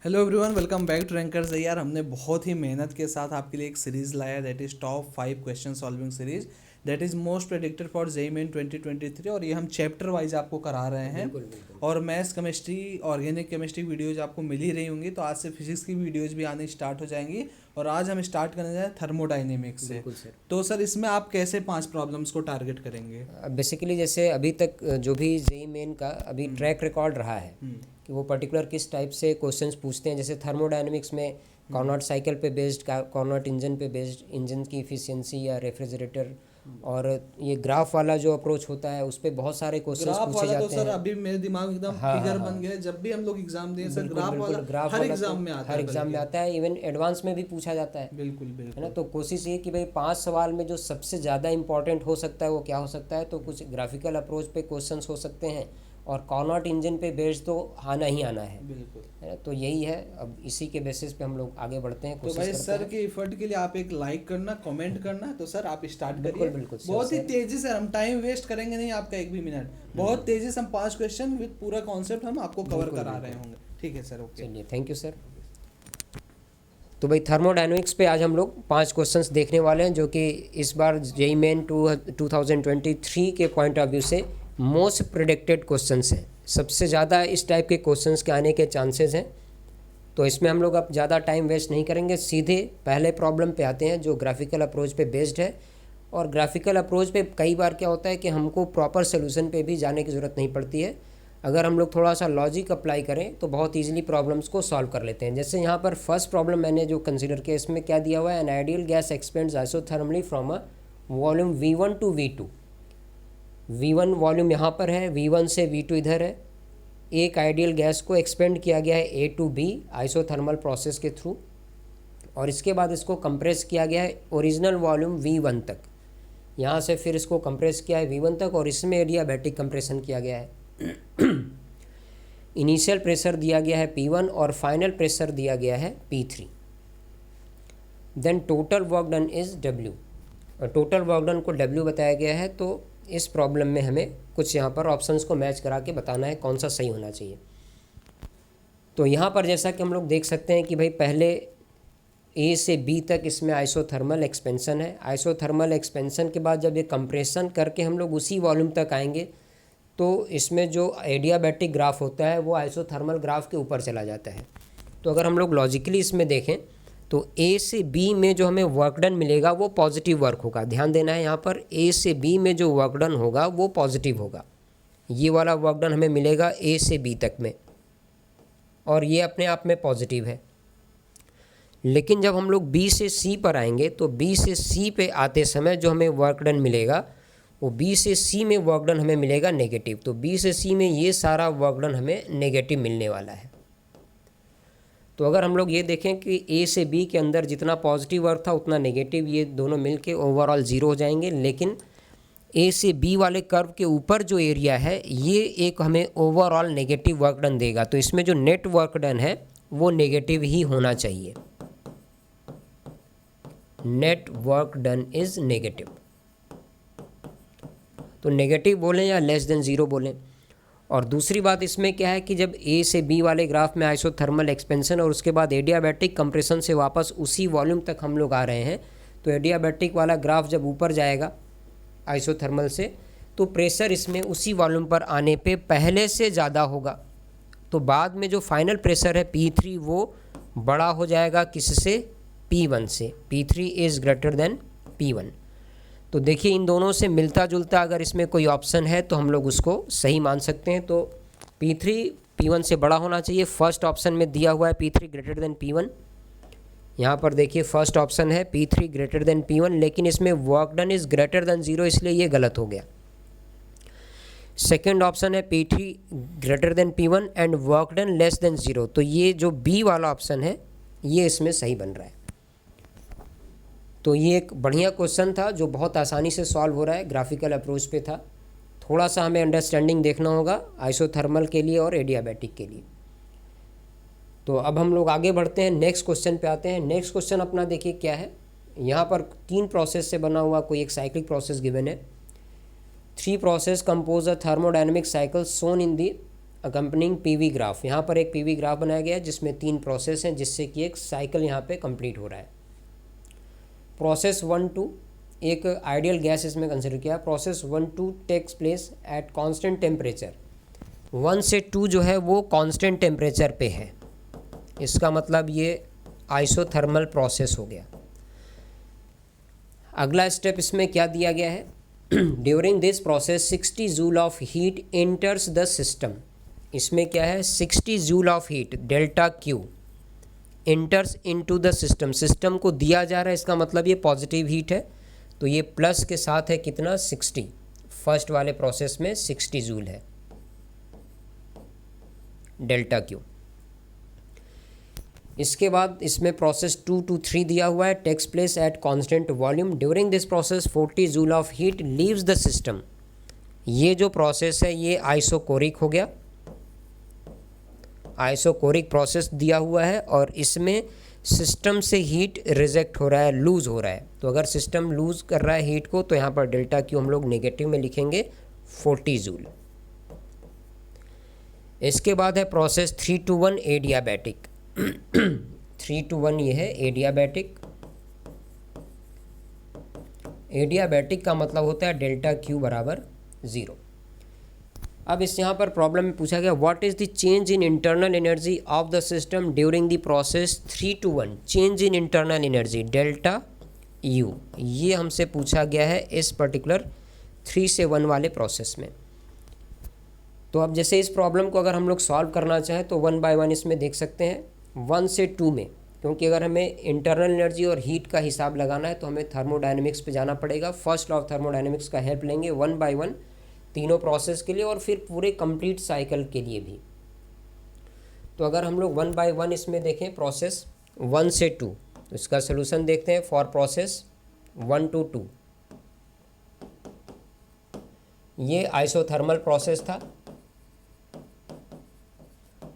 Hello everyone, welcome back to Rankers. यार हमने बहुत ही मेहनत के साथ आपके लिए एक सीरीज़ लाया, that is top 5 question solving series, that is most predicted for JEE main 2023। और ये हम चैप्टर वाइज आपको करा रहे हैं। बिल्कुल बिल्कुल। और maths, chemistry, organic chemistry videos आपको मिल ही रही होंगी, तो आज से फिजिक्स की वीडियोज भी आनी स्टार्ट हो जाएंगी। और आज हम स्टार्ट करने जा रहे हैं थर्मोडाइनेमिक्स से। बिल्कुल सर। तो सर, इसमें आप कैसे 5 प्रॉब्लम्स को टारगेट करेंगे? बेसिकली जैसे अभी तक जो भी जेई मेन का अभी ट्रैक रिकॉर्ड रहा है हम्म। कि वो पर्टिकुलर किस टाइप से क्वेश्चंस पूछते हैं। जैसे थर्मोडायनेमिक्स में कॉर्नोट साइकिल पे बेस्ड, कॉर्नोट इंजन पे बेस्ड, इंजन की इफिशियंसी या रेफ्रिजरेटर, और ये ग्राफ वाला जो अप्रोच होता है उस पर बहुत सारे क्वेश्चंस ग्राफ पूछे वाला तो जाते सर हैं। अभी मेरे दिमाग में एकदम हाँ हाँ फिगर हाँ, बन गया है। जब भी हम लोग एग्जाम दिए सर, बिल्कुल ग्राफ बिल्कुल। वाला ग्राफ हर वाला तो एग्जाम में आता हर है एग्जाम में बल्कि। आता है, इवन एडवांस में भी पूछा जाता है बिल्कुल है ना। बिल्कुल। तो कोशिश ये कि भाई 5 सवाल में जो सबसे ज़्यादा इंपॉर्टेंट हो सकता है वो क्या हो सकता है। तो कुछ ग्राफिकल अप्रोच पे क्वेश्चंस हो सकते हैं, और कॉर्नोट इंजन पे बेस्ड तो आना ही आना बिल्कुल। है ना। तो यही है, अब इसी के बेसिस पे हम लोग आगे बढ़ते हैं, तो कोशिश भाई करते सर हैं। के एफर्ट के लिए आप एक लाइक करना, कमेंट करना। तो सर आप स्टार्ट बिल्कुल करिए। बिल्कुल सर बहुत ही सर। तेजी से, हम टाइम वेस्ट करेंगे नहीं आपका एक भी मिनट। बहुत तेजी से हम 5 क्वेश्चन विद पूरा कॉन्सेप्ट हम आपको कवर बिल्कुल करा रहे बिल्कुल। होंगे। ठीक है सर, ओके। चलिए, थैंक यू सर। तो भाई थर्मोडायनेमिक्स पे आज हम लोग 5 क्वेश्चंस देखने वाले हैं, जो कि इस बार जेईई मेन 2023 के पॉइंट ऑफ व्यू से मोस्ट प्रेडिक्टेड क्वेश्चंस हैं। सबसे ज़्यादा इस टाइप के क्वेश्चंस के आने के चांसेस हैं। तो इसमें हम लोग अब ज़्यादा टाइम वेस्ट नहीं करेंगे, सीधे पहले प्रॉब्लम पे आते हैं जो ग्राफिकल अप्रोच पे बेस्ड है। और ग्राफिकल अप्रोच पे कई बार क्या होता है कि हमको प्रॉपर सोल्यूशन पे भी जाने की ज़रूरत नहीं पड़ती है। अगर हम लोग थोड़ा सा लॉजिक अप्लाई करें तो बहुत ईजिली प्रॉब्लम्स को सॉल्व कर लेते हैं। जैसे यहाँ पर फर्स्ट प्रॉब्लम मैंने जो कंसिडर किया, इसमें क्या दिया हुआ है, an ideal gas expands isothermally from a volume V1 to V2। V1 volume यहाँ पर है, V1 से V2 इधर है। एक आइडियल गैस को एक्सपेंड किया गया है A to B isothermal process के थ्रू, और इसके बाद इसको कंप्रेस किया गया है ओरिजिनल वॉल्यूम V1 तक। यहाँ से फिर इसको कंप्रेस किया है V1 तक, और इसमें एडियाबैटिक कंप्रेशन किया गया है। इनिशियल प्रेशर दिया गया है P1 और फाइनल प्रेशर दिया गया है P3। Then total work done is W, और टोटल वर्क डन को W बताया गया है। तो इस प्रॉब्लम में हमें कुछ यहाँ पर ऑप्शंस को मैच करा के बताना है कौन सा सही होना चाहिए। तो यहाँ पर जैसा कि हम लोग देख सकते हैं कि भाई पहले A से B तक इसमें आइसोथर्मल एक्सपेंशन है। आइसोथर्मल एक्सपेंशन के बाद जब ये कंप्रेशन करके हम लोग उसी वॉल्यूम तक आएंगे, तो इसमें जो एडियाबैटिक ग्राफ होता है वो आइसोथर्मल ग्राफ के ऊपर चला जाता है। तो अगर हम लोग लॉजिकली इसमें देखें तो A से B में जो हमें वर्क डन मिलेगा वो पॉजिटिव वर्क होगा। ध्यान देना है, यहाँ पर A से B में जो वर्क डन होगा वो पॉजिटिव होगा। ये वाला वर्क डन हमें मिलेगा A से B तक में, और ये अपने आप में पॉजिटिव है। लेकिन जब हम लोग B से C पर आएंगे तो B से C पे आते समय जो हमें वर्क डन मिलेगा वो B से C में वर्क डन हमें मिलेगा नेगेटिव। तो B से C में ये सारा वर्क डन हमें नेगेटिव मिलने वाला है। तो अगर हम लोग ये देखें कि A से B के अंदर जितना पॉजिटिव वर्क था उतना नेगेटिव, ये दोनों मिलके ओवरऑल ज़ीरो हो जाएंगे। लेकिन A से B वाले कर्व के ऊपर जो एरिया है ये एक हमें ओवरऑल नेगेटिव वर्क डन देगा। तो इसमें जो नेट वर्क डन है वो नेगेटिव ही होना चाहिए। Net work done is negative. तो नेगेटिव बोलें या लेस देन ज़ीरो बोलें। और दूसरी बात इसमें क्या है कि जब A से B वाले ग्राफ में आइसोथर्मल एक्सपेंशन और उसके बाद एडियाबैटिक कंप्रेशन से वापस उसी वॉल्यूम तक हम लोग आ रहे हैं, तो एडियाबैटिक वाला ग्राफ जब ऊपर जाएगा आइसोथर्मल से, तो प्रेशर इसमें उसी वॉल्यूम पर आने पे पहले से ज़्यादा होगा। तो बाद में जो फाइनल प्रेशर है P3 वो बड़ा हो जाएगा किससे, P1 से। P3 is greater than P1। तो देखिए इन दोनों से मिलता जुलता अगर इसमें कोई ऑप्शन है तो हम लोग उसको सही मान सकते हैं। तो P3 P1 से बड़ा होना चाहिए। फर्स्ट ऑप्शन में दिया हुआ है P3 ग्रेटर देन P1। यहाँ पर देखिए फर्स्ट ऑप्शन है P3 ग्रेटर देन P1, लेकिन इसमें work done is greater than zero, इसलिए ये गलत हो गया। सेकेंड ऑप्शन है P3 greater than P1 and work done less than zero. तो ये जो B वाला ऑप्शन है ये इसमें सही बन रहा है। तो ये एक बढ़िया क्वेश्चन था जो बहुत आसानी से सॉल्व हो रहा है, ग्राफिकल अप्रोच पे था। थोड़ा सा हमें अंडरस्टैंडिंग देखना होगा आइसोथर्मल के लिए और एडियाबैटिक के लिए। तो अब हम लोग आगे बढ़ते हैं, नेक्स्ट क्वेश्चन पे आते हैं। नेक्स्ट क्वेश्चन अपना देखिए क्या है। यहाँ पर 3 प्रोसेस से बना हुआ कोई एक साइक्लिक प्रोसेस गिवन है। 3 process compose a thermodynamic cycle shown in the accompanying PV graph. यहाँ पर एक पीवी ग्राफ बनाया गया है जिसमें 3 प्रोसेस हैं, जिससे कि एक साइकिल यहाँ पे कंप्लीट हो रहा है। प्रोसेस 1-2 एक आइडियल गैस इसमें कंसिडर किया। Process 1-2 takes place at constant temperature. 1 से 2 जो है वो कांस्टेंट टेम्परेचर पे है, इसका मतलब ये आइसोथर्मल प्रोसेस हो गया। अगला स्टेप इसमें क्या दिया गया है, during this process 60 joule of heat enters the system. इसमें क्या है, 60 joule of heat delta Q enters into the system. System को दिया जा रहा है, इसका मतलब ये पॉजिटिव हीट है, तो ये प्लस के साथ है कितना 60। फर्स्ट वाले प्रोसेस में 60 जूल है डेल्टा क्यू। इसके बाद इसमें प्रोसेस 2-3 दिया हुआ है, takes place at constant volume. During this process 40 joule of heat leaves the system. ये जो प्रोसेस है ये आइसोकोरिक हो गया, आइसोकोरिक प्रोसेस दिया हुआ है और इसमें सिस्टम से हीट रिजेक्ट हो रहा है, लूज़ हो रहा है। तो अगर सिस्टम लूज़ कर रहा है हीट को तो यहाँ पर डेल्टा क्यू हम लोग नेगेटिव में लिखेंगे 40 जूल। इसके बाद है प्रोसेस 3-1 एडियाबैटिक। 3-1 ये है एडियाबैटिक। एडियाबैटिक का मतलब होता है डेल्टा क्यू बराबर 0। अब इस यहाँ पर प्रॉब्लम में पूछा गया what is the change in internal energy of the system during the process 3-1। Change in internal energy delta U, ये हमसे पूछा गया है इस पर्टिकुलर 3 से 1 वाले प्रोसेस में। तो अब जैसे इस प्रॉब्लम को अगर हम लोग सॉल्व करना चाहें तो 1 बाय 1 इसमें देख सकते हैं। 1 से 2 में, क्योंकि अगर हमें इंटरनल एनर्जी और हीट का हिसाब लगाना है तो हमें थर्मोडायनेमिक्स पे जाना पड़ेगा। फर्स्ट लॉ ऑफ थर्मोडायनेमिक्स का हेल्प लेंगे 1 बाय 1 तीनों प्रोसेस के लिए और फिर पूरे कंप्लीट साइकिल के लिए भी। तो अगर हम लोग 1 बाय 1 इसमें देखें प्रोसेस 1 से 2, तो इसका सोल्यूशन देखते हैं फॉर प्रोसेस 1 to 2। ये आइसोथर्मल प्रोसेस था।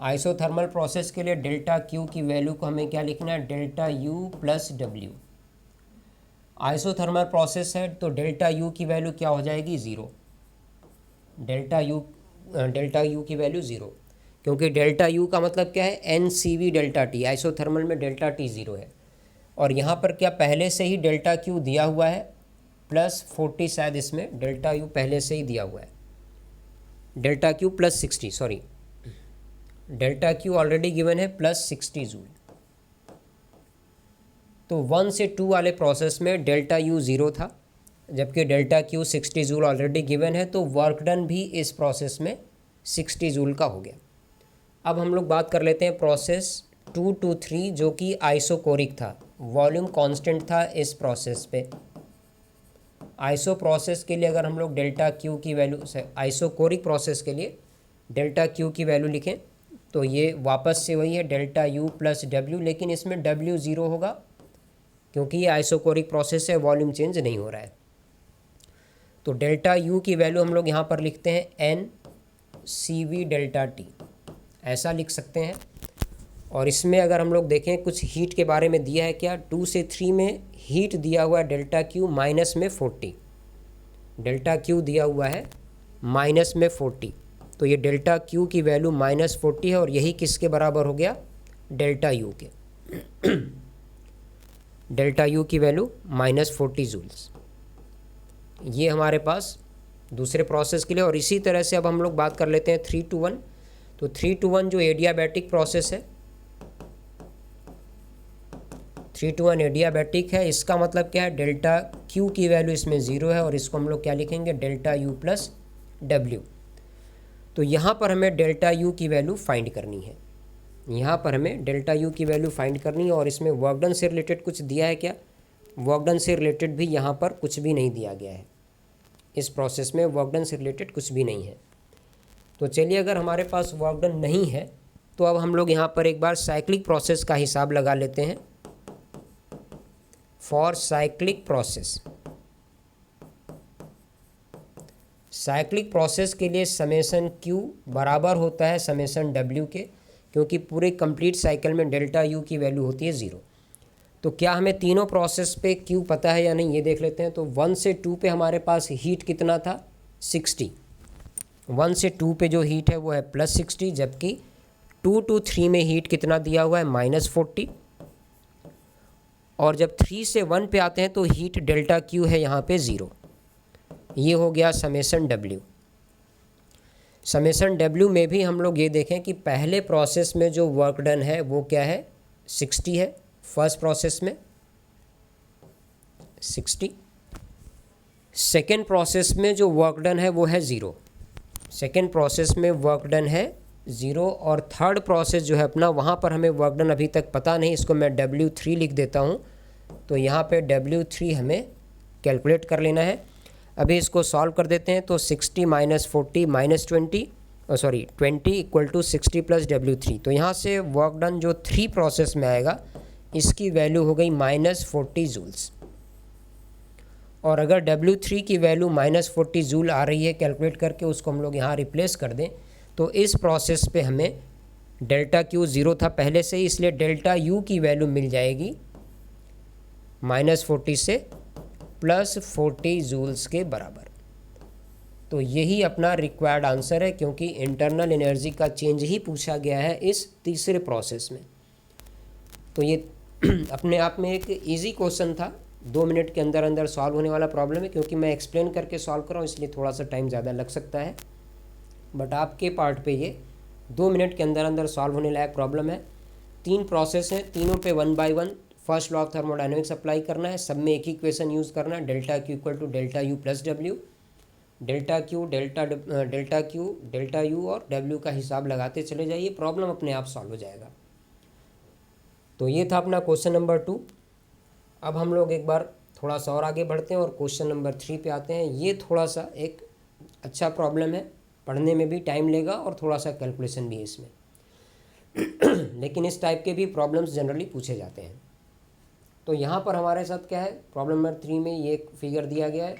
आइसोथर्मल प्रोसेस के लिए डेल्टा क्यू की वैल्यू को हमें क्या लिखना है, delta U plus W. Isothermal process है तो डेल्टा यू की वैल्यू क्या हो जाएगी 0। डेल्टा यू की वैल्यू 0, क्योंकि डेल्टा यू का मतलब क्या है N C V delta T. Isothermal में डेल्टा टी 0 है और यहाँ पर क्या पहले से ही डेल्टा क्यू दिया हुआ है प्लस 40, शायद इसमें डेल्टा यू पहले से ही दिया हुआ है। Delta Q plus 60, sorry delta Q already given है प्लस 60 जूल। तो 1 से 2 वाले प्रोसेस में डेल्टा यू 0 था, जबकि delta Q 60 joule already given है, तो वर्क डन भी इस प्रोसेस में 60 जूल का हो गया। अब हम लोग बात कर लेते हैं प्रोसेस 2 to 3 जो कि आइसोकोरिक था, वॉल्यूम कांस्टेंट था इस प्रोसेस पे। आइसो प्रोसेस के लिए अगर हम लोग डेल्टा क्यू की वैल्यू से, आइसोकोरिक प्रोसेस के लिए डेल्टा क्यू की वैल्यू लिखें तो ये वापस से वही है डेल्टा यू प्लस डब्ल्यू, लेकिन इसमें डब्ल्यू 0 होगा क्योंकि ये आइसोकोरिक प्रोसेस है, वॉल्यूम चेंज नहीं हो रहा है। तो डेल्टा यू की वैल्यू हम लोग यहाँ पर लिखते हैं N C V delta T, ऐसा लिख सकते हैं। और इसमें अगर हम लोग देखें कुछ हीट के बारे में दिया है क्या, 2 से 3 में हीट दिया हुआ है डेल्टा क्यू माइनस में 40। डेल्टा क्यू दिया हुआ है माइनस में 40, तो ये डेल्टा क्यू की वैल्यू माइनस 40 है और यही किसके बराबर हो गया, डेल्टा यू के। डेल्टा यू की वैल्यू माइनस 40 जूल्स, ये हमारे पास दूसरे प्रोसेस के लिए। और इसी तरह से अब हम लोग बात कर लेते हैं 3 to 1। तो 3 to 1 जो एडियाबैटिक प्रोसेस है, 3 to 1 एडियाबैटिक है, इसका मतलब क्या है, डेल्टा क्यू की वैल्यू इसमें 0 है और इसको हम लोग क्या लिखेंगे, डेल्टा यू प्लस डब्ल्यू। तो यहाँ पर हमें डेल्टा यू की वैल्यू फाइंड करनी है, यहाँ पर हमें डेल्टा यू की वैल्यू फाइंड करनी है। और इसमें वर्क डन से रिलेटेड कुछ दिया है क्या, वर्क डन से रिलेटेड भी यहाँ पर कुछ भी नहीं दिया गया है। इस प्रोसेस में वर्क डन से रिलेटेड कुछ भी नहीं है। तो चलिए, अगर हमारे पास वर्क डन नहीं है तो अब हम लोग यहाँ पर एक बार साइक्लिक प्रोसेस का हिसाब लगा लेते हैं। For cyclic process, cyclic process के लिए समेसन क्यू बराबर होता है समेसन डब्ल्यू के, क्योंकि पूरे कंप्लीट साइकिल में डेल्टा यू की वैल्यू होती है 0। तो क्या हमें तीनों प्रोसेस पे क्यू पता है या नहीं, ये देख लेते हैं। तो 1 से 2 पे हमारे पास हीट कितना था, 60। 1 से 2 पे जो हीट है वो है +60, जबकि 2 to 3 में हीट कितना दिया हुआ है -40, और जब 3 से 1 पे आते हैं तो हीट डेल्टा क्यू है यहाँ पे 0। ये हो गया समेसन डब्ल्यू। समेसन डब्ल्यू में भी हम लोग ये देखें कि पहले प्रोसेस में जो वर्क डन है वो क्या है, 60 है फर्स्ट प्रोसेस में, 60। सेकेंड प्रोसेस में जो वर्क डन है वो है 0, सेकेंड प्रोसेस में वर्क डन है 0, और थर्ड प्रोसेस जो है अपना, वहाँ पर हमें वर्क डन अभी तक पता नहीं, इसको मैं W3 लिख देता हूँ। तो यहाँ पे W3 हमें कैलकुलेट कर लेना है। अभी इसको सॉल्व कर देते हैं। तो 60 - 40 - 20 इक्वल टू 60 + W3। तो यहाँ से वर्क डन जो 3 प्रोसेस में आएगा इसकी वैल्यू हो गई -40 जूल्स। और अगर W3 की वैल्यू -40 जूल आ रही है कैलकुलेट करके, उसको हम लोग यहाँ रिप्लेस कर दें, तो इस प्रोसेस पे हमें डेल्टा क्यू 0 था पहले से ही, इसलिए डेल्टा यू की वैल्यू मिल जाएगी -40 से +40 जूल्स के बराबर। तो यही अपना रिक्वायर्ड आंसर है, क्योंकि इंटरनल एनर्जी का चेंज ही पूछा गया है इस तीसरे प्रोसेस में। तो ये अपने आप में एक इजी क्वेश्चन था, 2 मिनट के अंदर अंदर सॉल्व होने वाला प्रॉब्लम है। क्योंकि मैं एक्सप्लेन करके सॉल्व कर रहा हूँ इसलिए थोड़ा सा टाइम ज़्यादा लग सकता है, बट आपके पार्ट पे ये 2 मिनट के अंदर अंदर सॉल्व होने लायक प्रॉब्लम है। 3 प्रोसेस हैं, तीनों पे 1 by 1 first law of thermodynamics apply करना है। सब में एक ही इक्वेशन यूज़ करना है, delta Q equal to delta U plus W. Delta Q delta U और डब्ल्यू का हिसाब लगाते चले जाइए, प्रॉब्लम अपने आप सॉल्व हो जाएगा। तो ये था अपना क्वेश्चन नंबर 2। अब हम लोग एक बार थोड़ा सा और आगे बढ़ते हैं और क्वेश्चन नंबर 3 पे आते हैं। ये थोड़ा सा एक अच्छा प्रॉब्लम है, पढ़ने में भी टाइम लेगा और थोड़ा सा कैलकुलेशन भी है इसमें लेकिन इस टाइप के भी प्रॉब्लम्स जनरली पूछे जाते हैं। तो यहाँ पर हमारे साथ क्या है, प्रॉब्लम नंबर 3 में ये एक फिगर दिया गया है।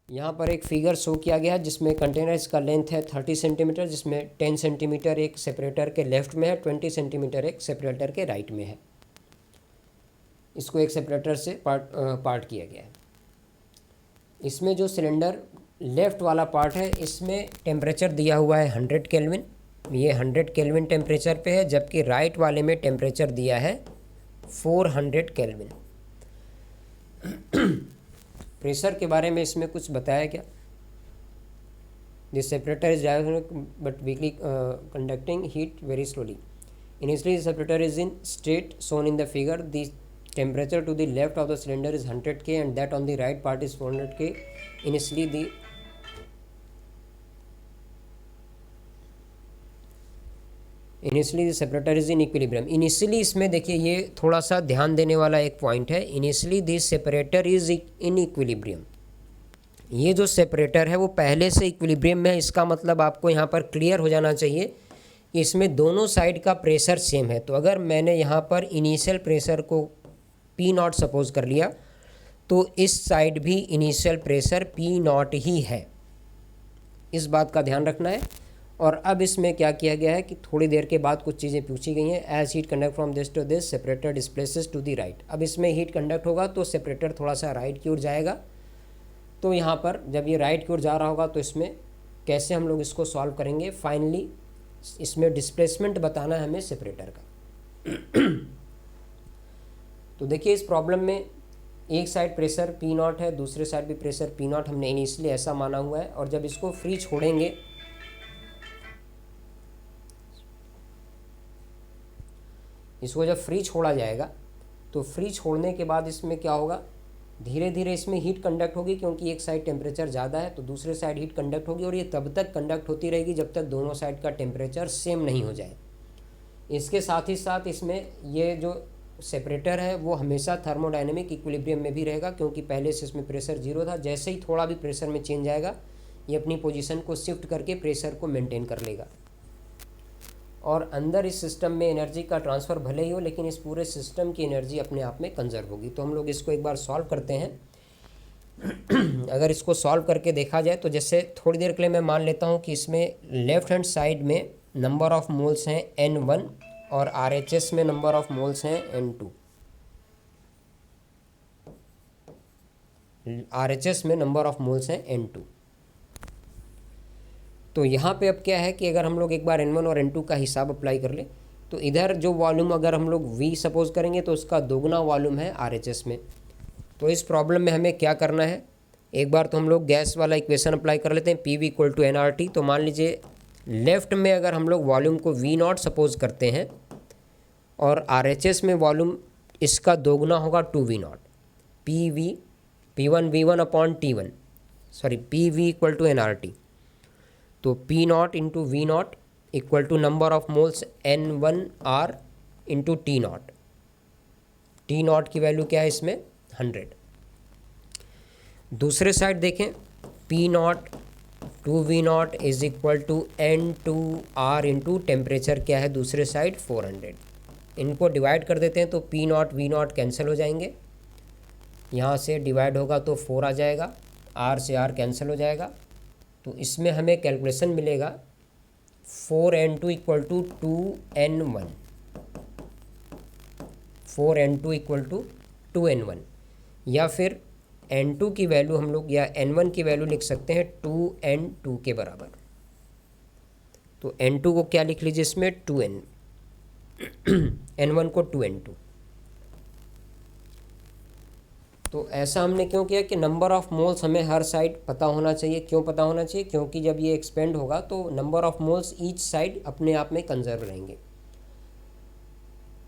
यहाँ पर एक फिगर शो किया गया है जिसमें कंटेनर, इसका लेंथ है 30 सेंटीमीटर, जिसमें 10 सेंटीमीटर एक सेपरेटर के लेफ्ट में है, 20 सेंटीमीटर एक सेपरेटर के राइट में है। इसको एक सेपरेटर से पार्ट किया गया है। इसमें जो सिलेंडर लेफ़्ट वाला पार्ट है इसमें टेम्परेचर दिया हुआ है 100 केल्विन, ये 100 केल्विन टेम्परेचर पे है, जबकि राइट वाले में टेम्परेचर दिया है 400 केल्विन। प्रेशर के बारे में इसमें कुछ बताया क्या, this separator is dynamic but weekly conducting heat very slowly. Initially the separator is in state shown in the figure. The temperature to the left of the cylinder is 100 K and that on the right part is 400 K. Initially the separator is in equilibrium. Initially इसमें देखिए ये थोड़ा सा ध्यान देने वाला एक point है। Initially the separator is in equilibrium. ये जो सेपरेटर है वो पहले से इक्विलिब्रियम में है, इसका मतलब आपको यहाँ पर क्लियर हो जाना चाहिए कि इसमें दोनों साइड का प्रेशर सेम है। तो अगर मैंने यहाँ पर इनिशियल प्रेशर को P0 सपोज कर लिया तो इस साइड भी इनिशियल प्रेशर P0 ही है, इस बात का ध्यान रखना है। और अब इसमें क्या किया गया है कि थोड़ी देर के बाद कुछ चीज़ें पूछी गई हैं। As heat conduct from this to this separator displaces to the right. अब इसमें हीट कंडक्ट होगा तो सेपरेटर थोड़ा सा राइट की ओर जाएगा। तो यहाँ पर जब ये राइट की ओर जा रहा होगा तो इसमें कैसे हम लोग इसको सॉल्व करेंगे, फाइनली इसमें डिस्प्लेसमेंट बताना है हमें सेपरेटर का। तो देखिए इस प्रॉब्लम में एक साइड प्रेशर P0 है, दूसरे साइड भी प्रेशर P0 हमने इनिशियली ऐसा माना हुआ है। और जब इसको फ्री छोड़ेंगे, इसको जब फ्री छोड़ा जाएगा तो फ्री छोड़ने के बाद इसमें क्या होगा, धीरे धीरे इसमें हीट कंडक्ट होगी, क्योंकि एक साइड टेम्परेचर ज़्यादा है तो दूसरे साइड हीट कंडक्ट होगी। और ये तब तक कंडक्ट होती रहेगी जब तक दोनों साइड का टेम्परेचर सेम नहीं हो जाए। इसके साथ ही साथ इसमें ये जो सेपरेटर है वो हमेशा थर्मोडायनेमिक इक्विलिब्रियम में भी रहेगा, क्योंकि पहले से इसमें प्रेशर 0 था। जैसे ही थोड़ा भी प्रेशर में चेंज आएगा ये अपनी पोजीशन को शिफ्ट करके प्रेशर को मेंटेन कर लेगा। और अंदर इस सिस्टम में एनर्जी का ट्रांसफ़र भले ही हो, लेकिन इस पूरे सिस्टम की एनर्जी अपने आप में कंजर्व होगी। तो हम लोग इसको एक बार सॉल्व करते हैं। अगर इसको सॉल्व करके देखा जाए तो जैसे थोड़ी देर के लिए मैं मान लेता हूँ कि इसमें लेफ़्ट हैंड साइड में नंबर ऑफ़ मोल्स हैं N1 और RHS में नंबर ऑफ़ मोल्स हैं N2। RHS में नंबर ऑफ मोल्स हैं N2। तो यहाँ पे अब क्या है कि अगर हम लोग एक बार N1 और N2 का हिसाब अप्लाई कर ले तो इधर जो वॉल्यूम अगर हम लोग V सपोज करेंगे तो उसका दोगुना वॉल्यूम है RHS में। तो इस प्रॉब्लम में हमें क्या करना है, एक बार तो हम लोग गैस वाला इक्वेशन अप्लाई कर लेते हैं, PV इक्वल टू nRT। तो मान लीजिए लेफ़्ट में अगर हम लोग वॉल्यूम को V0 सपोज करते हैं और RHS में वॉल्यूम इसका दोगुना होगा 2V0, P1 V1 upon T1, sorry PV equal to nRT। तो P0 into V0 equal to number of moles N1R into T0। T0 की वैल्यू क्या है इसमें 100। दूसरे साइड देखें, P0 2V0 is equal to N2R into temperature क्या है दूसरे साइड 400। इनको डिवाइड कर देते हैं तो P0 V0 कैंसिल हो जाएंगे, यहाँ से डिवाइड होगा तो 4 आ जाएगा, R से R कैंसिल हो जाएगा। तो इसमें हमें कैलकुलेशन मिलेगा 4N2 equal to 2N1, 4N2 equal to 2N1, या फिर N2 की वैल्यू हम लोग या N1 की वैल्यू लिख सकते हैं 2N2 के बराबर। तो N2 को क्या लिख लीजिए इसमें 2N, N1 को 2N2। तो ऐसा हमने क्यों किया कि नंबर ऑफ़ मोल्स हमें हर साइड पता होना चाहिए। क्यों पता होना चाहिए? क्योंकि जब ये एक्सपेंड होगा तो number of moles each side अपने आप में कंजर्व रहेंगे।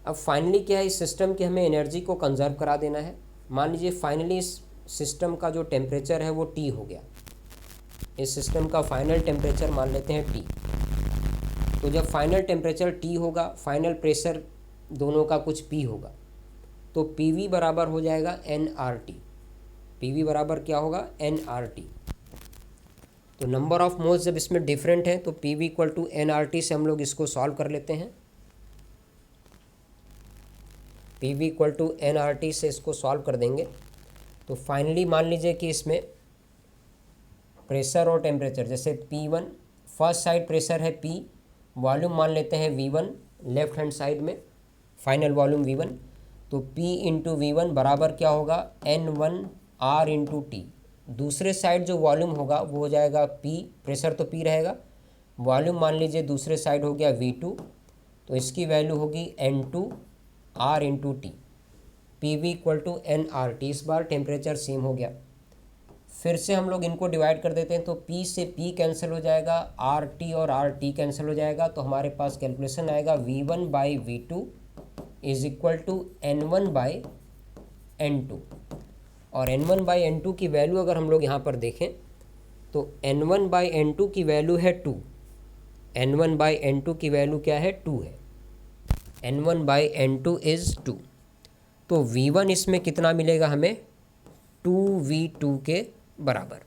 अब फाइनली क्या है, इस सिस्टम की हमें एनर्जी को कंजर्व करा देना है। मान लीजिए फाइनली इस सिस्टम का जो टेम्परेचर है वो T हो गया, इस सिस्टम का फाइनल टेम्परेचर मान लेते हैं T। तो जब फाइनल टेम्परेचर T होगा, फाइनल प्रेशर दोनों का कुछ P होगा, तो PV बराबर हो जाएगा nRT। PV बराबर क्या होगा nRT। तो नंबर ऑफ़ मोल्स जब इसमें डिफरेंट है तो PV इक्वल टू nRT से हम लोग इसको सॉल्व कर लेते हैं। PV इक्वल टू nRT से इसको सॉल्व कर देंगे तो फाइनली मान लीजिए कि इसमें प्रेशर और टेम्परेचर, जैसे P1 फर्स्ट साइड प्रेशर है P, वॉल्यूम मान लेते हैं V1 लेफ्ट हैंड साइड में, फाइनल वॉल्यूम V1। तो P इंटू V1 बराबर क्या होगा N1R इंटू T। दूसरे साइड जो वॉल्यूम होगा वो हो जाएगा P, प्रेशर तो P रहेगा, वॉल्यूम मान लीजिए दूसरे साइड हो गया V2, तो इसकी वैल्यू होगी N2R into T। PV equal to nRT। इस बार टेम्परेचर सेम हो गया। फिर से हम लोग इनको डिवाइड कर देते हैं तो P से P कैंसिल हो जाएगा, RT और RT कैंसिल हो जाएगा। तो हमारे पास कैलकुलेशन आएगा V1 by V2 is equal to N1 by N2। और N1 बाई N2 की वैल्यू अगर हम लोग यहाँ पर देखें तो N1 बाई N2 की वैल्यू है 2। N1 बाई N2 की वैल्यू क्या है 2 है। N1 by N2 is 2। तो V1 इसमें कितना मिलेगा हमें 2V2 के बराबर।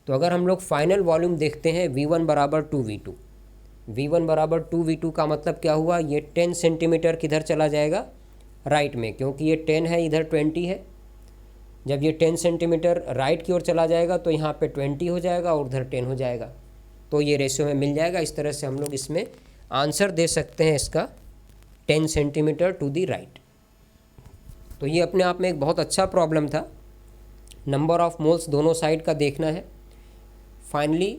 तो अगर हम लोग फाइनल वॉल्यूम देखते हैं V1 बराबर 2V2, V1 बराबर 2V2 का मतलब क्या हुआ, ये 10 सेंटीमीटर किधर चला जाएगा राइट में, क्योंकि ये 10 है इधर 20 है। जब ये 10 सेंटीमीटर राइट की ओर चला जाएगा तो यहाँ पे 20 हो जाएगा और उधर 10 हो जाएगा। तो ये रेशियो में मिल जाएगा। इस तरह से हम लोग इसमें आंसर दे सकते हैं इसका 10 सेंटीमीटर टू दी राइट। तो ये अपने आप में एक बहुत अच्छा प्रॉब्लम था। नंबर ऑफ़ मोल्स दोनों साइड का देखना है। फाइनली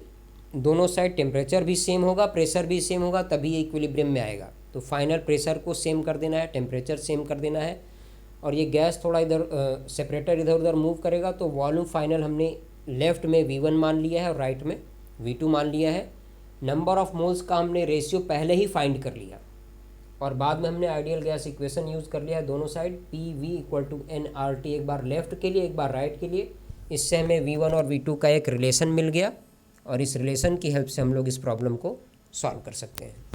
दोनों साइड टेम्परेचर भी सेम होगा, प्रेशर भी सेम होगा, तभी ये इक्विलिब्रियम में आएगा। तो फाइनल प्रेशर को सेम कर देना है, टेम्परेचर सेम कर देना है, और ये गैस थोड़ा इधर सेपरेटर इधर उधर मूव करेगा। तो वॉल्यूम फाइनल हमने लेफ़्ट में V1 मान लिया है और राइट में V2 मान लिया है। नंबर ऑफ़ मोल्स का हमने रेशियो पहले ही फाइंड कर लिया और बाद में हमने आइडियल गैस इक्वेशन यूज़ कर लिया है दोनों side, PV equal to nRT, एक बार लेफ़्ट के लिए एक बार राइट के लिए। इससे हमें V1 और V2 का एक रिलेशन मिल गया और इस रिलेशन की हेल्प से हम लोग इस प्रॉब्लम को सॉल्व कर सकते हैं।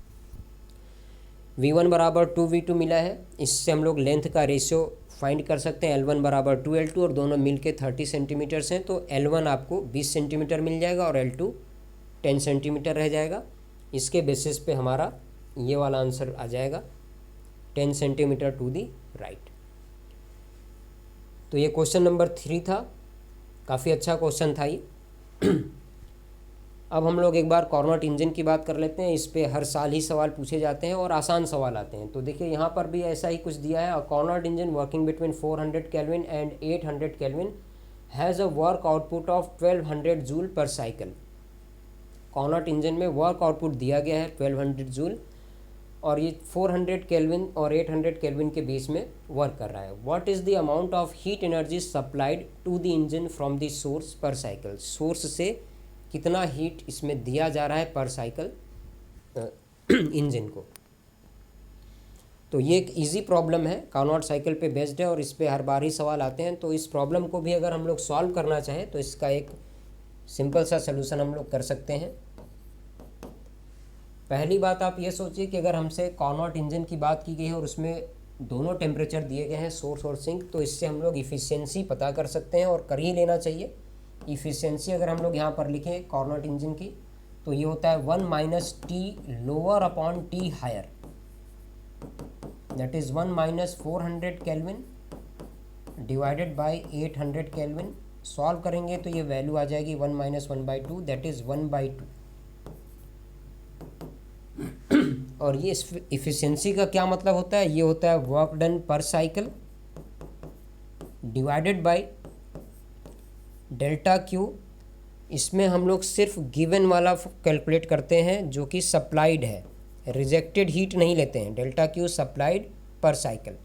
V1 बराबर 2V2 मिला है, इससे हम लोग लेंथ का रेशियो फाइंड कर सकते हैं। L1 बराबर 2L2 और दोनों मिल के 30 सेंटीमीटर्स हैं, तो L1 आपको 20 सेंटीमीटर मिल जाएगा और L2 10 सेंटीमीटर रह जाएगा। इसके बेसिस पे हमारा ये वाला आंसर आ जाएगा 10 सेंटीमीटर टू दी राइट। तो ये क्वेश्चन नंबर 3 था, काफ़ी अच्छा क्वेश्चन था ये। अब हम लोग एक बार कॉर्नट इंजन की बात कर लेते हैं। इस पे हर साल ही सवाल पूछे जाते हैं और आसान सवाल आते हैं। तो देखिए यहाँ पर भी ऐसा ही कुछ दिया है। Carnot engine working between 400 kelvin and 800 kelvin has a work output of 1200 joule पर साइकिल। कॉनॉट इंजन में वर्क आउटपुट दिया गया है 1200 जूल और ये 400 केल्विन और 800 केल्विन के बीच में वर्क कर रहा है। What is the amount of heat energy supplied to the engine from the source per cycle. Source से कितना हीट इसमें दिया जा रहा है पर साइकिल इंजन को। तो ये एक इजी प्रॉब्लम है, कार्नोट साइकिल पे बेस्ड है और इस पे हर बार ही सवाल आते हैं। तो इस प्रॉब्लम को भी अगर हम लोग सॉल्व करना चाहें तो इसका एक सिंपल सा सलूशन हम लोग कर सकते हैं। पहली बात आप ये सोचिए कि अगर हमसे कार्नोट इंजन की बात की गई है और उसमें दोनों टेम्परेचर दिए गए हैं, सोर्स और सिंक, तो इससे हम लोग इफ़िशियंसी पता कर सकते हैं और कर ही लेना चाहिए। इफ़िशियंसी अगर हम लोग यहाँ पर लिखें कार्नोट इंजन की तो ये होता है 1 - T lower upon T higher, that is 1 - 400 kelvin divided by 800 kelvin. Solve करेंगे तो ये वैल्यू आ जाएगी 1 - 1/2, दैट इज़ 1/2। और ये इफ़िशियंसी का क्या मतलब होता है, ये होता है वर्क डन पर cycle divided by delta Q. इसमें हम लोग सिर्फ गिवन वाला कैलकुलेट करते हैं जो कि सप्लाइड है, रिजेक्टेड हीट नहीं लेते हैं। डेल्टा क्यू सप्लाइड पर साइकिल।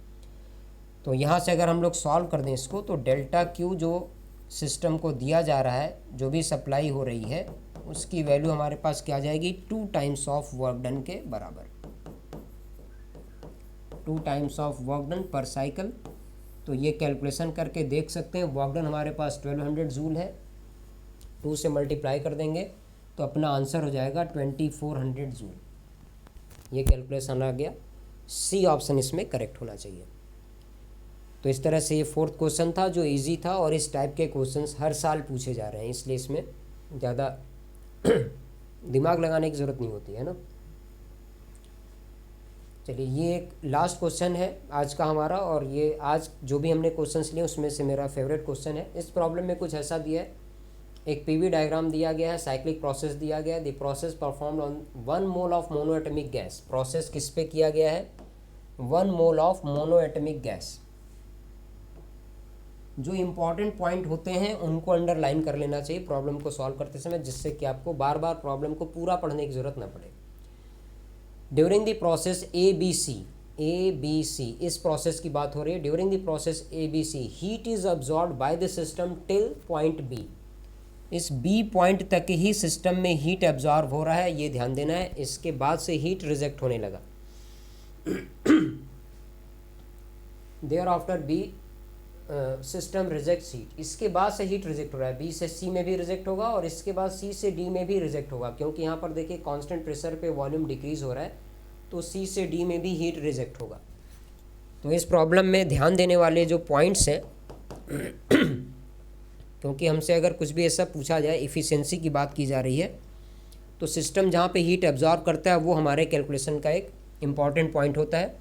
तो यहाँ से अगर हम लोग सॉल्व कर दें इसको तो डेल्टा क्यू जो सिस्टम को दिया जा रहा है, जो भी सप्लाई हो रही है, उसकी वैल्यू हमारे पास क्या आ जाएगी 2 टाइम्स ऑफ वर्क डन के बराबर, 2 टाइम्स ऑफ वर्क डन पर साइकिल। तो ये कैलकुलेशन करके देख सकते हैं। वर्क डन हमारे पास 1200 जूल है, 2 से मल्टीप्लाई कर देंगे तो अपना आंसर हो जाएगा 2400 जूल। ये कैलकुलेशन आ गया, सी ऑप्शन इसमें करेक्ट होना चाहिए। तो इस तरह से ये 4th क्वेश्चन था जो इजी था और इस टाइप के क्वेश्चंस हर साल पूछे जा रहे हैं, इसलिए इसमें ज़्यादा दिमाग लगाने की ज़रूरत नहीं होती है ना। चलिए, ये एक लास्ट क्वेश्चन है आज का हमारा, और ये आज जो भी हमने क्वेश्चंस लिए उसमें से मेरा फेवरेट क्वेश्चन है। इस प्रॉब्लम में कुछ ऐसा दिया है, एक पीवी डायग्राम दिया गया है, साइक्लिक प्रोसेस दिया गया है। The process performed on 1 mole of monoatomic gas. Process किस पे किया गया है, 1 मोल ऑफ मोनोएटमिक गैस। जो इम्पॉर्टेंट पॉइंट होते हैं उनको अंडरलाइन कर लेना चाहिए प्रॉब्लम को सॉल्व करते समय, जिससे कि आपको बार बार प्रॉब्लम को पूरा पढ़ने की ज़रूरत ना पड़े। ड्यूरिंग द प्रोसेस ABC, इस प्रोसेस की बात हो रही है। During the process ABC heat is absorb by the system till point B। इस B पॉइंट तक ही सिस्टम में हीट एब्जॉर्ब हो रहा है, ये ध्यान देना है। इसके बाद से हीट रिजेक्ट होने लगा। Thereafter B system reject heat, इसके बाद से हीट रिजेक्ट हो रहा है। B से C में भी रिजेक्ट होगा और इसके बाद C से D में भी रिजेक्ट होगा, क्योंकि यहाँ पर देखिए कांस्टेंट प्रेशर पे वॉल्यूम डिक्रीज हो रहा है, तो C से D में भी हीट रिजेक्ट होगा। तो इस प्रॉब्लम में ध्यान देने वाले जो पॉइंट्स हैं क्योंकि हमसे अगर कुछ भी ऐसा पूछा जाए, इफ़िशियंसी की बात की जा रही है, तो सिस्टम जहाँ पे हीट एब्जॉर्ब करता है वो हमारे कैलकुलेशन का एक इम्पॉर्टेंट पॉइंट होता है।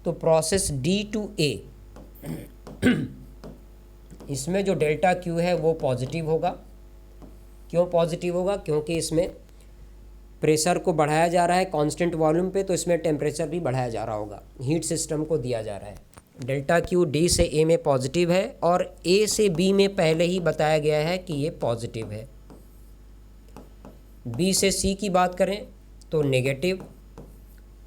तो प्रोसेस D to A इसमें जो डेल्टा क्यू है वो पॉजिटिव होगा। क्यों पॉजिटिव होगा, क्योंकि इसमें प्रेशर को बढ़ाया जा रहा है कांस्टेंट वॉल्यूम पे, तो इसमें टेम्परेचर भी बढ़ाया जा रहा होगा, हीट सिस्टम को दिया जा रहा है। डेल्टा क्यू डी से ए में पॉजिटिव है और ए से बी में पहले ही बताया गया है कि ये पॉजिटिव है। बी से सी की बात करें तो नेगेटिव,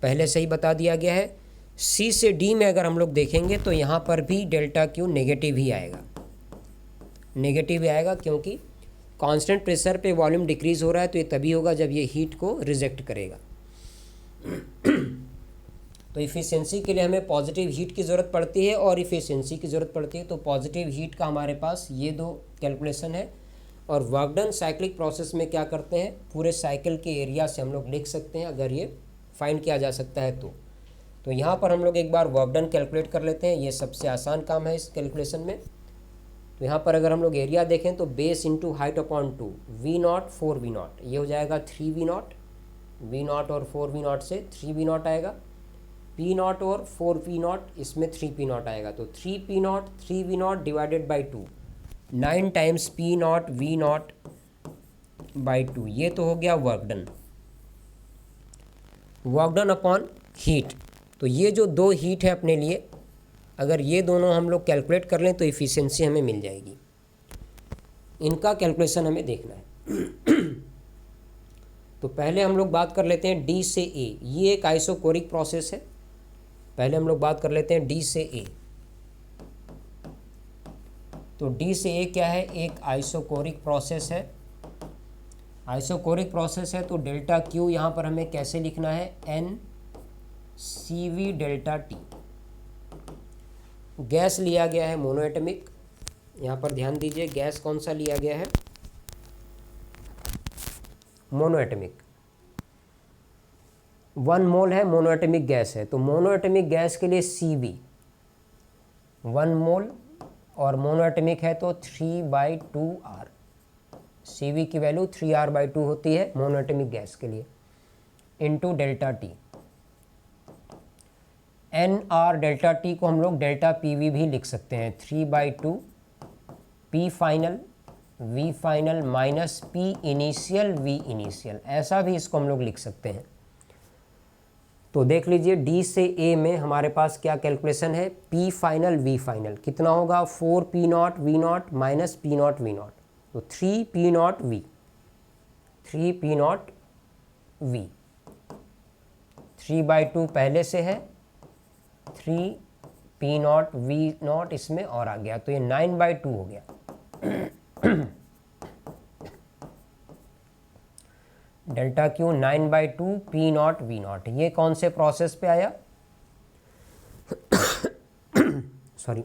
पहले से ही बता दिया गया है। सी से डी में अगर हम लोग देखेंगे तो यहाँ पर भी डेल्टा क्यू नेगेटिव ही आएगा, नेगेटिव ही आएगा, क्योंकि कांस्टेंट प्रेशर पे वॉल्यूम डिक्रीज़ हो रहा है, तो ये तभी होगा जब ये हीट को रिजेक्ट करेगा। तो इफ़िशियंसी के लिए हमें पॉजिटिव हीट की ज़रूरत पड़ती है और इफ़िशियंसी की ज़रूरत पड़ती है। तो पॉजिटिव हीट का हमारे पास ये दो कैलकुलेशन है। और वर्क डन साइक्लिक प्रोसेस में क्या करते हैं, पूरे साइकिल के एरिया से हम लोग लिख सकते हैं अगर ये फाइंड किया जा सकता है तो यहाँ पर हम लोग एक बार वर्क डन कैलकुलेट कर लेते हैं। ये सबसे आसान काम है इस कैलकुलेशन में। तो यहाँ पर अगर हम लोग एरिया देखें तो base into height upon 2, V0 4V0, ये हो जाएगा 3V0। V0 और 4V0 से 3V0 आएगा। P0 और 4P0, इसमें 3P0 आएगा, तो 3P0 3V0 divided by 2, 9 times P0 V0 by 2। ये तो हो गया work done. Work done upon heat, तो ये जो दो हीट है अपने लिए, अगर ये दोनों हम लोग कैलकुलेट कर लें तो इफ़िशियंसी हमें मिल जाएगी। इनका कैलकुलेशन हमें देखना है। तो पहले हम लोग बात कर लेते हैं डी से ए, ये एक आइसोकोरिक प्रोसेस है। पहले हम लोग बात कर लेते हैं डी से ए। तो डी से ए क्या है, एक आइसोकोरिक प्रोसेस है। आइसोकोरिक प्रोसेस है तो डेल्टा क्यू यहाँ पर हमें कैसे लिखना है, N C V delta T. Gas लिया गया है मोनोएटमिक, यहाँ पर ध्यान दीजिए गैस कौन सा लिया गया है, मोनोएटमिक। 1 मोल है, मोनोएटमिक गैस है, तो मोनोएटमिक गैस के लिए सी वी 1 मोल और मोनोएटमिक है तो 3/2R। सी वी की वैल्यू 3R/2 होती है मोनोएटमिक गैस के लिए, into delta T. N R delta T को हम लोग डेल्टा पी वी भी लिख सकते हैं, 3/2 P final V final minus P initial V initial, ऐसा भी इसको हम लोग लिख सकते हैं। तो देख लीजिए डी से ए में हमारे पास क्या कैलकुलेशन है, पी फाइनल वी फाइनल कितना होगा, 4 P not V naught minus P not V naught, तो 3 P not V, 3 P not V, 3/2 पहले से है, 3 पी नॉट वी नॉट इसमें और आ गया, तो ये 9/2 हो गया। Delta Q 9/2 P not V naught, ये कौन से प्रोसेस पे आया, सॉरी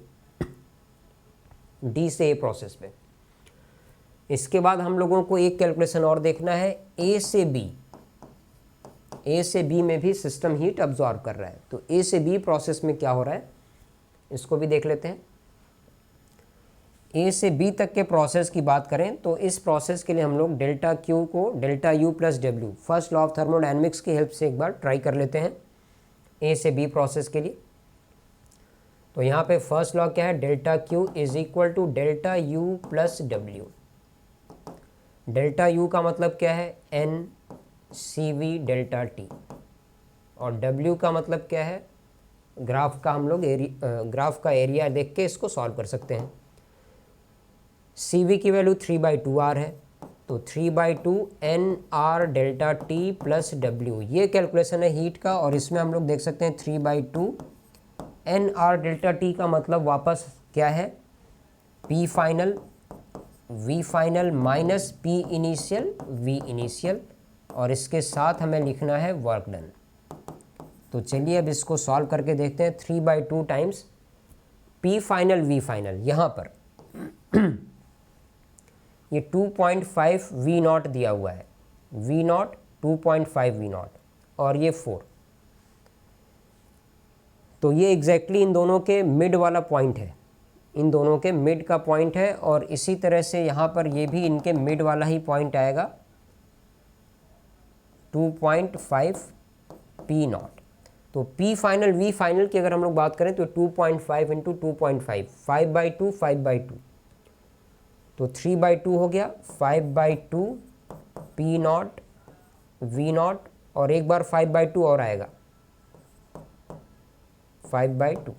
डी से ए प्रोसेस पे। इसके बाद हम लोगों को एक कैलकुलेशन और देखना है, ए से बी। ए से बी में भी सिस्टम हीट अब्जॉर्ब कर रहा है, तो ए से बी प्रोसेस में क्या हो रहा है इसको भी देख लेते हैं। ए से बी तक के प्रोसेस की बात करें तो इस प्रोसेस के लिए हम लोग डेल्टा क्यू को delta U plus W, first law of thermodynamics की हेल्प से एक बार ट्राई कर लेते हैं ए से बी प्रोसेस के लिए। तो यहाँ पे फर्स्ट लॉ क्या है, delta Q is equal to delta U plus W. Delta U का मतलब क्या है, N C V delta T, और डब्ल्यू का मतलब क्या है, ग्राफ का हम लोग ग्राफ का एरिया देख के इसको सॉल्व कर सकते हैं। सी वी की वैल्यू 3/2R है, तो 3/2 N R delta T plus W, ये कैलकुलेशन है हीट का, और इसमें हम लोग देख सकते हैं 3/2 एन आर डेल्टा टी का मतलब वापस क्या है, P final V final minus P initial V initial, और इसके साथ हमें लिखना है वर्क डन। तो चलिए अब इसको सॉल्व करके देखते हैं। 3/2 times P final V final, यहाँ पर ये 2.5 वी नॉट दिया हुआ है, वी नॉट 2.5 वी नॉट, और ये 4, तो ये एग्जैक्टली इन दोनों के मिड वाला पॉइंट है, इन दोनों के मिड का पॉइंट है, और इसी तरह से यहाँ पर ये भी इनके मिड वाला ही पॉइंट आएगा 2.5 पी नॉट। तो पी फाइनल वी फाइनल की अगर हम लोग बात करें तो 2.5 इंटू 2.5, 5/2 5/2, तो 3/2 हो गया, 5/2 पी नॉट वी नॉट, और एक बार 5/2 और आएगा, 5/2,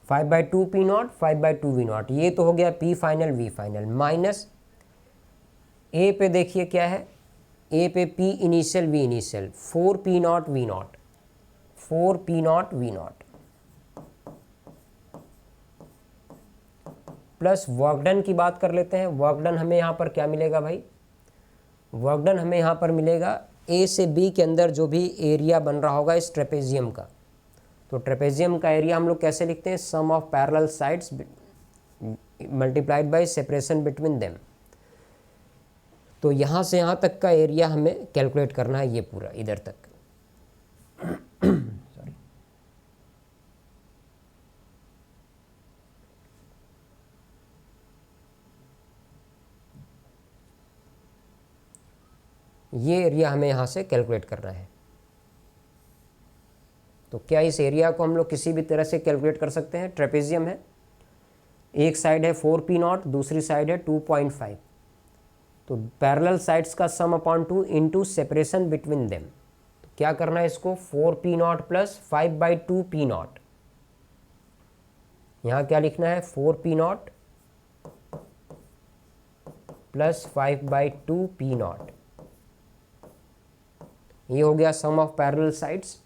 5/2 पी नॉट 5/2 वी नॉट, ये तो हो गया P final V final, minus A पे देखिए क्या है, ए पे P initial V initial 4 P not V nought, 4 P not V not, plus work done की बात कर लेते हैं। वर्कडन हमें यहाँ पर क्या मिलेगा भाई, वर्कडन हमें यहाँ पर मिलेगा ए से बी के अंदर जो भी एरिया बन रहा होगा इस ट्रेपेजियम का, तो ट्रेपेजियम का एरिया हम लोग कैसे लिखते हैं, sum of parallel sides multiplied by separation between them. तो यहाँ से यहाँ तक का एरिया हमें कैलकुलेट करना है, ये पूरा इधर तक। सॉरी, ये एरिया हमें यहाँ से कैलकुलेट करना है। तो क्या इस एरिया को हम लोग किसी भी तरह से कैलकुलेट कर सकते हैं, ट्रेपेजियम है, एक साइड है 4 पी नॉट, दूसरी साइड है 2.5, तो पैरेलल साइड्स का sum upon 2 into separation between them. तो क्या करना है इसको, 4 P nought plus 5/2 P nought, यहाँ क्या लिखना है, 4 P nought plus 5/2 P nought. ये हो गया sum of parallel sides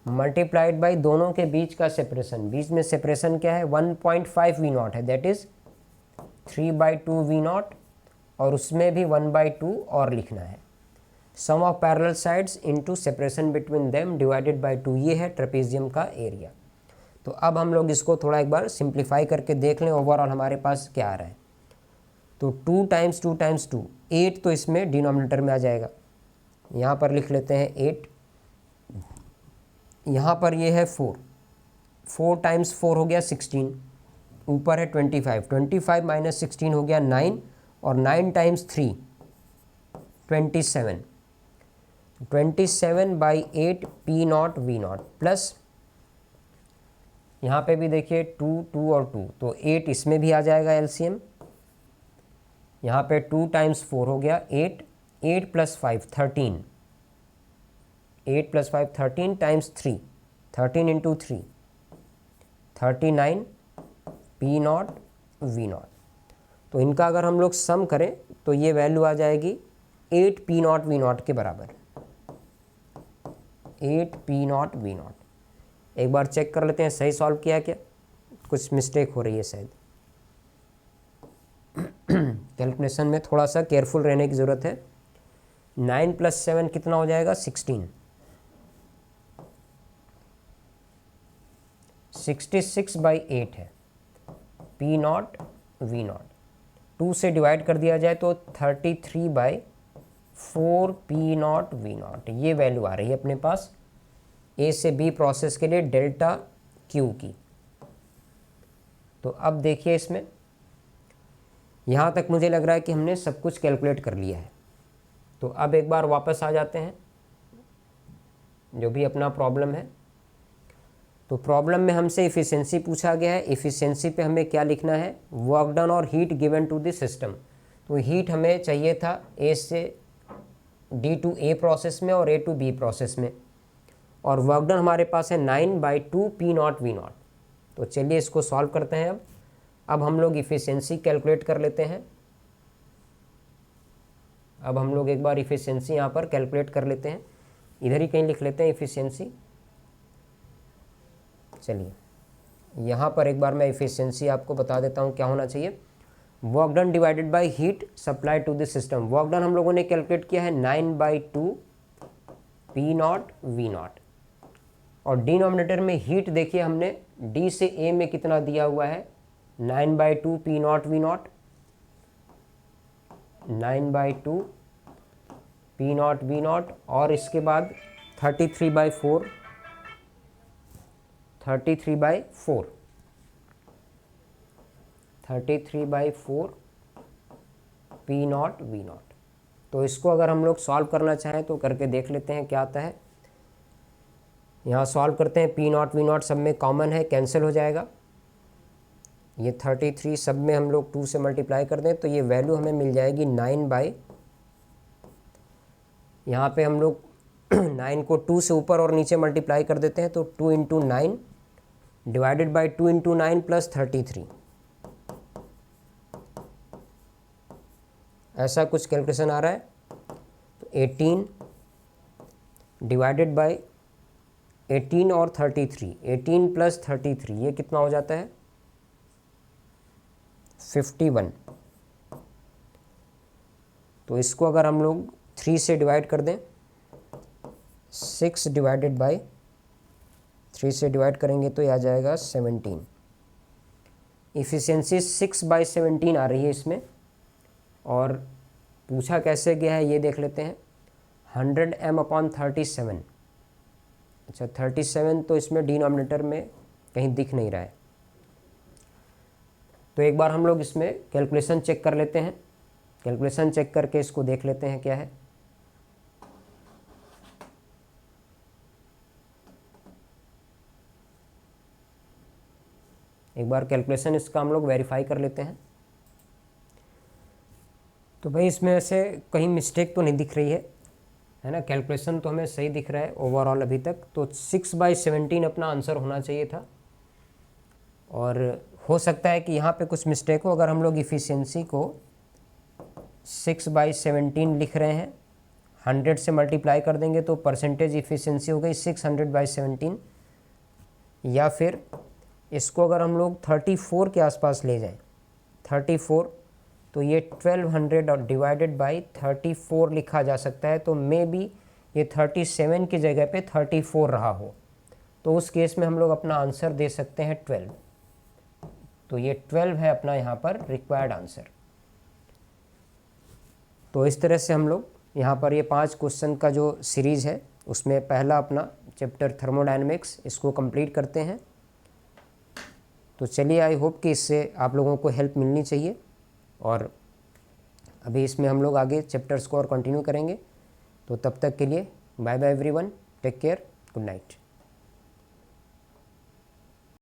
multiplied by दोनों के बीच का सेपरेशन। बीच में सेपरेशन क्या है 1.5 वी नॉट है, दैट इज 3/2 वी नॉट, और उसमें भी 1/2 और लिखना है। Sum of parallel sides into separation between them divided by 2, ये है ट्रेपेजियम का एरिया। तो अब हम लोग इसको थोड़ा एक बार सिंप्लीफाई करके देख लें ओवरऑल हमारे पास क्या आ रहा है। तो 2 × 2 × 2 8 तो इसमें डिनोमिनेटर में आ जाएगा, यहाँ पर लिख लेते हैं 8। यहाँ पर ये है 4 × 4 हो गया 16, ऊपर है 25 - 16 हो गया 9, और 9 × 3 27 27/8 P not V not, plus यहाँ पे भी देखिए 2 2 और 2, तो 8 इसमें भी आ जाएगा एलसीएम। यहाँ पे 2 × 4 हो गया 8, 8 + 5 13, 8 + 5 13 × 3 13 × 3 39 पी नॉट वी नॉट। तो इनका अगर हम लोग सम करें तो ये वैल्यू आ जाएगी 8 पी नॉट वी नॉट के बराबर, 8 पी नॉट वी नॉट। एक बार चेक कर लेते हैं सही सॉल्व किया क्या, कुछ मिस्टेक हो रही है शायद। कैलकुलेशन में थोड़ा सा केयरफुल रहने की ज़रूरत है। 9 + 7 कितना हो जाएगा 16, 66/8 है पी नॉट वी नॉट। 2 से डिवाइड कर दिया जाए तो 33/4 पी नॉट वी नॉट, ये वैल्यू आ रही है अपने पास ए से बी प्रोसेस के लिए डेल्टा क्यू की। तो अब देखिए इसमें यहाँ तक मुझे लग रहा है कि हमने सब कुछ कैलकुलेट कर लिया है। तो अब एक बार वापस आ जाते हैं जो भी अपना प्रॉब्लम है। तो प्रॉब्लम में हमसे इफ़िशियंसी पूछा गया है। इफ़िशियंसी पे हमें क्या लिखना है, वर्क डन और heat given to the system. तो हीट हमें चाहिए था ए से डी टू ए प्रोसेस में और ए टू बी प्रोसेस में, और वर्क डन हमारे पास है 9/2 पी नॉट वी नॉट। तो चलिए इसको सॉल्व करते हैं। अब हम लोग इफ़िशियंसी कैलकुलेट कर लेते हैं। अब हम लोग एक बार इफ़िशियंसी यहाँ पर कैलकुलेट कर लेते हैं, इधर ही कहीं लिख लेते हैं इफ़िशियंसी। चलिए यहाँ पर एक बार मैं इफ़िशियंसी आपको बता देता हूँ क्या होना चाहिए। Work done divided by heat supply to the system. Work done हम लोगों ने कैलकुलेट किया है 9/2 पी नॉट वी नॉट, और डिनोमिनेटर में हीट देखिए हमने डी से ए में कितना दिया हुआ है 9/2 P not V naught, 9/2 P not V not, और इसके बाद 33/4 पी नॉट वी नॉट। तो इसको अगर हम लोग सॉल्व करना चाहें तो करके देख लेते हैं क्या आता है। यहाँ सॉल्व करते हैं, पी नॉट वी नॉट सब में कॉमन है, कैंसिल हो जाएगा। ये 33 सब में हम लोग 2 से मल्टीप्लाई कर दें तो ये वैल्यू हमें मिल जाएगी 9, यहाँ पे हम लोग 9 को 2 से ऊपर और नीचे मल्टीप्लाई कर देते हैं तो 2 × 9 डिवाइडेड बाई 2 × 9 + 33, ऐसा कुछ कैलकुलेशन आ रहा है। तो 18 डिवाइडेड बाई 18 और 33, 18 + 33 ये कितना हो जाता है 51। तो इसको अगर हम लोग 3 से डिवाइड कर दें, 6 डिवाइडेड बाई 3 से डिवाइड करेंगे तो ये आ जाएगा 17। इफ़िशियंसी 6/17 आ रही है इसमें, और पूछा कैसे गया है ये देख लेते हैं। 100 m/37, अच्छा 37 तो इसमें डिनोमिनेटर में कहीं दिख नहीं रहा है। तो एक बार हम लोग इसमें कैलकुलेशन चेक कर लेते हैं। कैलकुलेशन चेक करके इसको देख लेते हैं क्या है। एक बार कैलकुलेशन इसका हम लोग वेरीफाई कर लेते हैं। तो भाई इसमें ऐसे कहीं मिस्टेक तो नहीं दिख रही है ना, कैलकुलेशन तो हमें सही दिख रहा है ओवरऑल अभी तक। तो 6/17 अपना आंसर होना चाहिए था, और हो सकता है कि यहाँ पे कुछ मिस्टेक हो। अगर हम लोग इफ़िशियंसी को 6/17 लिख रहे हैं, 100 से मल्टीप्लाई कर देंगे तो परसेंटेज इफ़िशियंसी हो गई 600/17। या फिर इसको अगर हम लोग 34 के आसपास ले जाएं, 34, तो ये 1200 और डिवाइडेड बाई 34 लिखा जा सकता है। तो मे बी ये 37 की जगह पे 34 रहा हो, तो उस केस में हम लोग अपना आंसर दे सकते हैं 12। तो ये 12 है अपना यहाँ पर रिक्वायर्ड आंसर। तो इस तरह से हम लोग यहाँ पर ये 5 क्वेश्चन का जो सीरीज़ है उसमें पहला अपना चैप्टर थर्मोडायनेमिक्स इसको कंप्लीट करते हैं। तो चलिए, आई होप कि इससे आप लोगों को हेल्प मिलनी चाहिए, और अभी इसमें हम लोग आगे चैप्टर्स को और कंटिन्यू करेंगे। तो तब तक के लिए bye bye everyone, take care, good night.